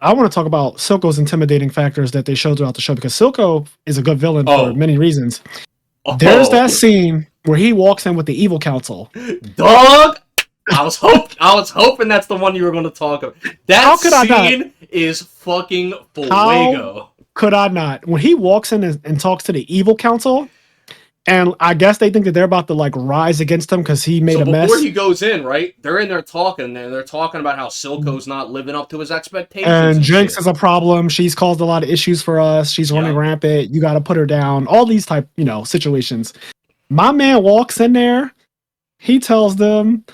I want to talk about Silco's intimidating factors that they show throughout the show because Silco is a good villain for many reasons. There's that scene where he walks in with the evil council. Dog! I was hoping that's the one you were going to talk about. That scene is fucking fuego. How could I not? When he walks in and talks to the evil council, and I guess they think that they're about to like rise against him because he made a mess. Before he goes in, right? They're in there talking, and they're talking about how Silco's not living up to his expectations. And Jinx is a problem. She's caused a lot of issues for us. She's running rampant. You got to put her down. All these type, situations. My man walks in there. He tells them,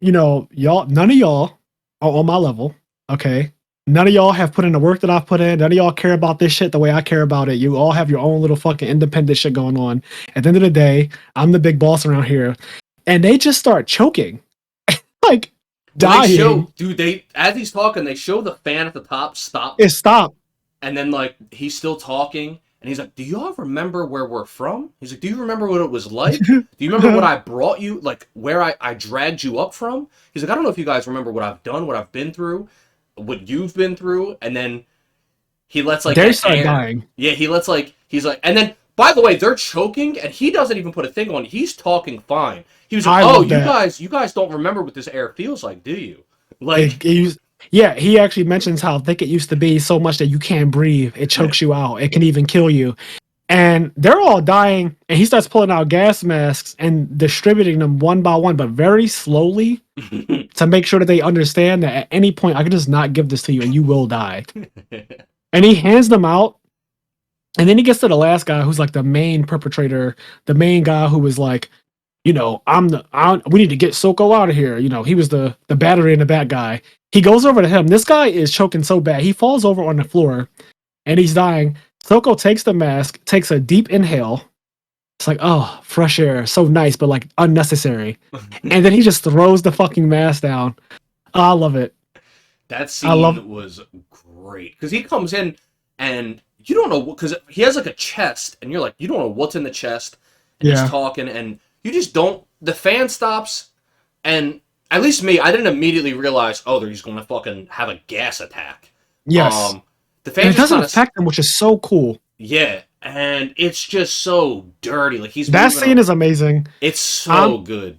y'all, none of y'all are on my level. Okay. None of y'all have put in the work that I've put in. None of y'all care about this shit the way I care about it. You all have your own little fucking independent shit going on. At the end of the day, I'm the big boss around here. And they just start choking. Like, dying. As he's talking, they show the fan at the top stop. It stopped. And then, like, he's still talking. And he's like, do you all remember where we're from? He's like, do you remember what it was like? Do you remember what I brought you? Like, where I dragged you up from? He's like, I don't know if you guys remember what I've done, what I've been through, what you've been through. And then he lets, like, they start dying. Yeah, he lets, like, he's like, and then, by the way, they're choking, and he doesn't even put a thing on. He's talking fine. He was like, you guys don't remember what this air feels like, do you? Like, yeah, he actually mentions how thick it used to be so much that you can't breathe. It chokes you out. It can even kill you. And they're all dying, and he starts pulling out gas masks and distributing them one by one, but very slowly to make sure that they understand that at any point, I can just not give this to you and you will die. And he hands them out. And then he gets to the last guy who's like the main perpetrator, the main guy who was like, we need to get Silco out of here. He was the battery and the bad guy. He goes over to him. This guy is choking so bad. He falls over on the floor and he's dying. Silco takes the mask, takes a deep inhale. It's like, oh, fresh air. So nice, but like unnecessary. And then he just throws the fucking mask down. Oh, I love it. That scene was great. Because he comes in and you don't know, because he has like a chest and you're like, you don't know what's in the chest. And he's talking and you just don't. The fan stops and at least me, I didn't immediately realize, they're just going to fucking have a gas attack. Yes. The fan it doesn't affect them, which is so cool. Yeah, and it's just so dirty. Like that scene is amazing. It's so good.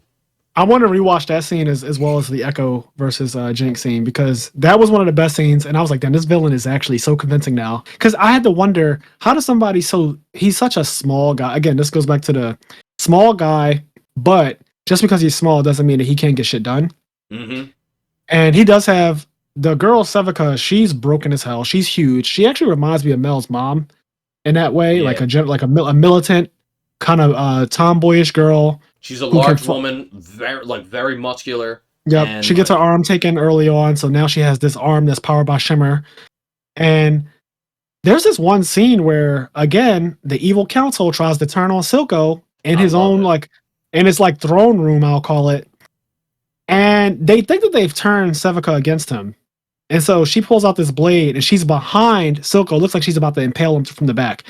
I want to rewatch that scene as well as the Echo versus Jinx scene because that was one of the best scenes. And I was like, damn, this villain is actually so convincing now. Because I had to wonder, how does somebody he's such a small guy. Again, this goes back to the small guy, but just because he's small doesn't mean that he can't get shit done. Mm-hmm. And he does have the girl Sevica. She's broken as hell. She's huge. She actually reminds me of Mel's mom in that way, like a militant kind of tomboyish girl. She's a large woman, very muscular. Yep. She gets her arm taken early on, so now she has this arm that's powered by Shimmer. And there's this one scene where, again, the evil council tries to turn on Silco in his own in his like throne room, I'll call it. And they think that they've turned Sevica against him. And so she pulls out this blade and she's behind Silco. Looks like she's about to impale him from the back.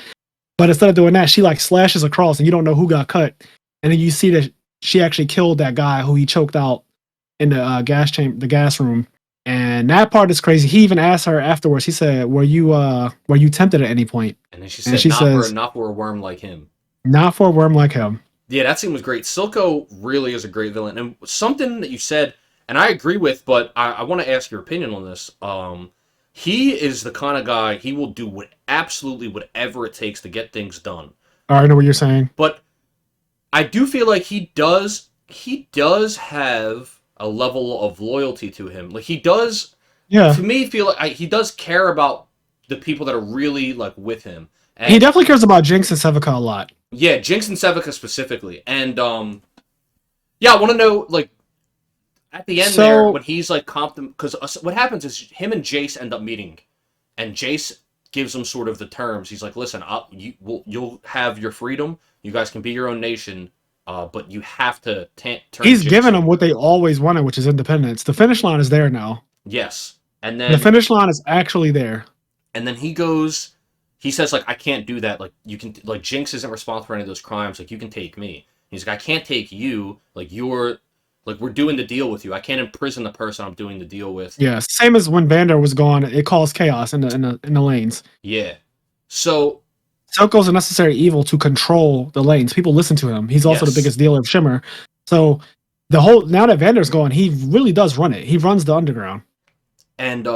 But instead of doing that, she like slashes across and you don't know who got cut. And then you see that she actually killed that guy who he choked out in the gas room. And that part is crazy. He even asked her afterwards. He said, "Were you tempted at any point?" And then she said, "Not for a worm like him." Not for a worm like him. Yeah, that scene was great. Silco really is a great villain. And something that you said, and I agree with, but I want to ask your opinion on this. He is the kind of guy, he will do absolutely whatever it takes to get things done. I know what you're saying. But I do feel like he does have a level of loyalty to him. Like he does, to me, feel like he does care about the people that are really like with him. And he definitely cares about Jinx and Sevica a lot. Yeah, Jinx and Sevica specifically. And I want to know, like, at the end there, when he's like because what happens is him and Jace end up meeting, and Jace gives him sort of the terms. He's like, "Listen, you'll have your freedom. You guys can be your own nation, but you have to turn." He's giving them what they always wanted, which is independence. The finish line is there now. Yes, and then the finish line is actually there. And then he says, like, "I can't do that. Like, you can, like, Jinx isn't responsible for any of those crimes. Like, you can take me." He's like, "I can't take you. Like, you're Like, we're doing the deal with you. I can't imprison the person I'm doing the deal with. Yeah, same as when Vander was gone, it caused chaos in the lanes. Yeah. So Silco's a necessary evil to control the lanes. People listen to him. He's also the biggest dealer of Shimmer. So the whole now that Vander's gone, he really does run it. He runs the underground. And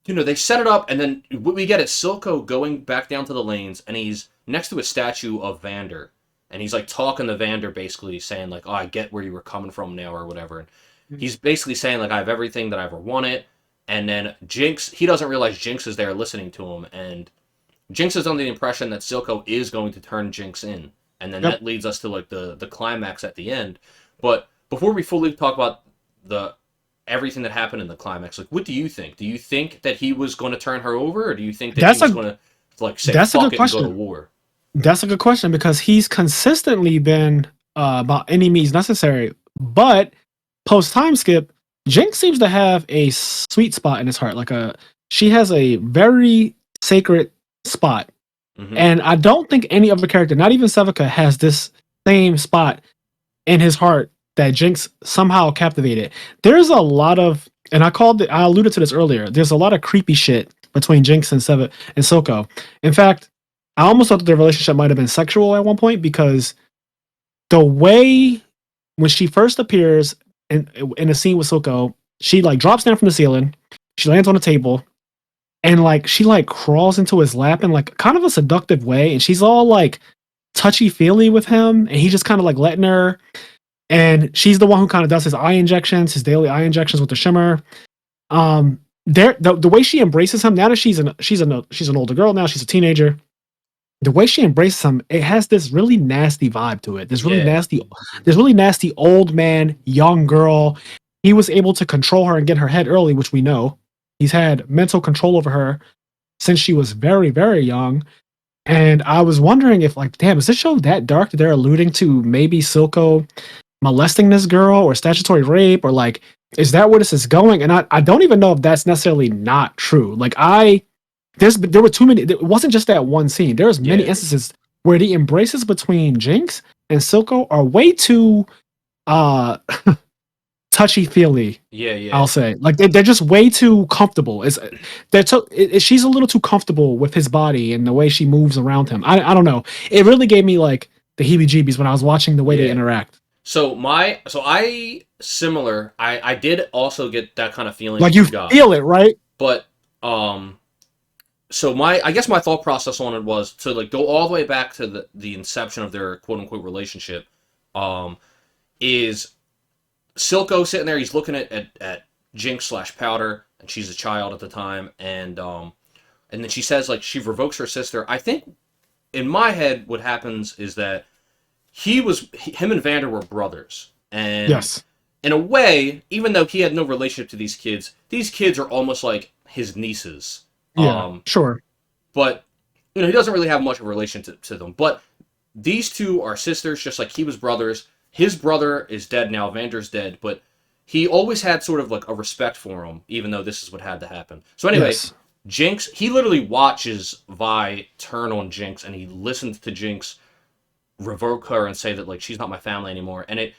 they set it up, and then what we get is Silco going back down to the lanes, and he's next to a statue of Vander. And he's like talking to Vander, basically saying like, "Oh, I get where you were coming from now," or whatever. And he's basically saying like, "I have everything that I ever wanted." And then Jinx, he doesn't realize Jinx is there listening to him, and Jinx is under the impression that Silco is going to turn Jinx in, and then that leads us to like the climax at the end. But before we fully talk about everything that happened in the climax, like, what do you think? Do you think that he was going to turn her over, or do you think that he was going to like say fuck it and go to war? That's a good question, because he's consistently been about any means necessary. But post time skip, Jinx seems to have a sweet spot in his heart. She has a very sacred spot. Mm-hmm. And I don't think any other character, not even Sevica, has this same spot in his heart that Jinx somehow captivated. There's a lot of, and I alluded to this earlier, there's a lot of creepy shit between Jinx and Silco. In fact, I almost thought that their relationship might have been sexual at one point, because the way when she first appears in a scene with Silco, she like drops down from the ceiling, she lands on a table, and like she like crawls into his lap in like kind of a seductive way, and she's all like touchy-feely with him, and he just kind of like letting her, and she's the one who kind of does his daily eye injections with the shimmer. The way she embraces him now that she's an older girl now, she's a teenager. The way she embraces him, it has this really nasty vibe to it. This really nasty old man, young girl. He was able to control her and get her head early, which we know. He's had mental control over her since she was very, very young. And I was wondering if, like, damn, is this show that dark that they're alluding to maybe Silco molesting this girl or statutory rape, or like, is that where this is going? And I don't even know if that's necessarily not true. Like, there were too many. It wasn't just that one scene. There's many instances where the embraces between Jinx and Silco are way too touchy-feely. Yeah. I'll say, like, they're just way too comfortable. She's a little too comfortable with his body and the way she moves around him. I don't know. It really gave me like the heebie-jeebies when I was watching the way they interact. I did also get that kind of feeling. Like, you feel it, right? But so I guess my thought process on it was to like go all the way back to the inception of their quote unquote relationship. Is Silco sitting there? He's looking at Jinx / Powder, and she's a child at the time, and then she says like she revokes her sister. I think in my head what happens is that him and Vander were brothers, and in a way, even though he had no relationship to these kids are almost like his nieces. Yeah, sure. But, he doesn't really have much of a relation to them. But these two are sisters, just like he was brothers. His brother is dead now, Vander's dead, but he always had sort of like a respect for him, even though this is what had to happen. So anyway, Jinx, he literally watches Vi turn on Jinx, and he listens to Jinx revoke her and say that like she's not my family anymore. And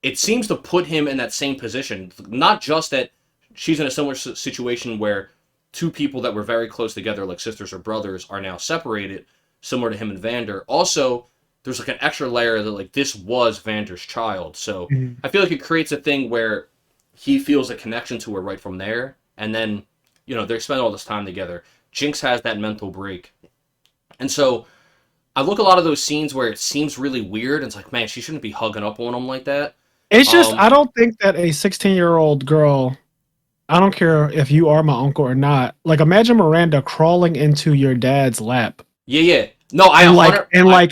it seems to put him in that same position. Not just that she's in a similar situation where two people that were very close together, like sisters or brothers, are now separated, similar to him and Vander. Also, there's like an extra layer that like this was Vander's child. So I feel like it creates a thing where he feels a connection to her right from there. And then, they spend all this time together. Jinx has that mental break. And so I look at a lot of those scenes where it seems really weird. And it's like, man, she shouldn't be hugging up on him like that. It's just, I don't think that a 16-year-old girl, I don't care if you are my uncle or not. Like, imagine Miranda crawling into your dad's lap. Yeah. No,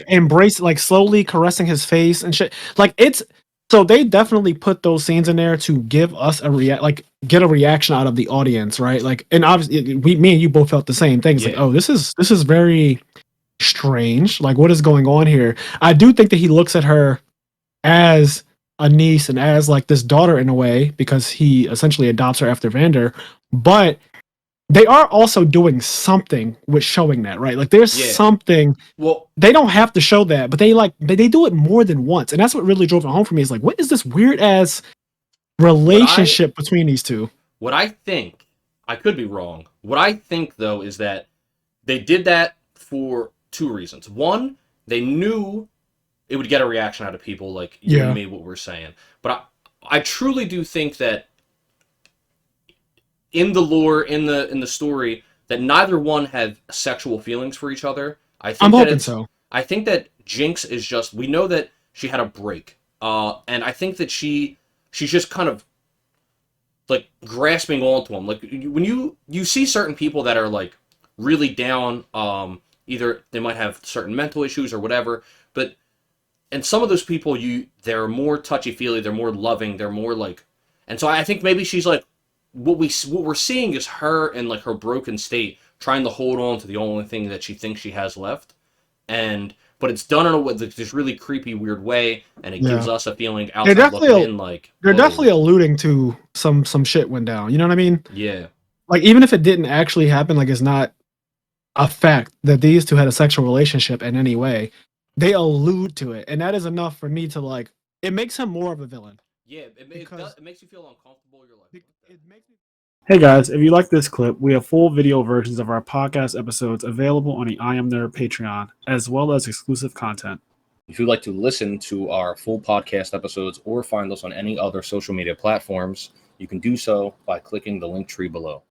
embrace, like, slowly caressing his face and shit. Like, so they definitely put those scenes in there to give us get a reaction out of the audience, right? Like, and obviously, me and you both felt the same things. Like, oh, this is very strange. Like, what is going on here? I do think that he looks at her as a niece and as like this daughter in a way, because he essentially adopts her after Vander, but they are also doing something with showing that, right? Like, there's something. Well, they don't have to show that, but they do it more than once, and that's what really drove it home for me. Is like, what is this weird ass relationship between these two. What I think, I could be wrong. What I think though is that they did that for two reasons. One, they knew it would get a reaction out of people like you and me, what we're saying. But I truly do think that in the lore, in the story, that neither one have sexual feelings for each other. I'm hoping so. I think that Jinx is just, we know that she had a break. And I think that she's just kind of like grasping onto him. Like when you see certain people that are like really down, either they might have certain mental issues or whatever, but and some of those people they're more touchy-feely, they're more loving, they're more like, and so I think maybe she's like, what we're seeing is her in like her broken state trying to hold on to the only thing that she thinks she has left, but it's done in this really creepy, weird way, and it gives us a feeling outside looking in like... They're definitely alluding to some shit went down. You know what I mean? Yeah. Like, even if it didn't actually happen, like, it's not a fact that these two had a sexual relationship in any way. They allude to it, and that is enough for me to, like... It makes him more of a villain. Yeah, it makes you feel uncomfortable. You're like... Hey guys, if you like this clip, we have full video versions of our podcast episodes available on the IMNerd Patreon, as well as exclusive content. If you'd like to listen to our full podcast episodes or find us on any other social media platforms, you can do so by clicking the link tree below.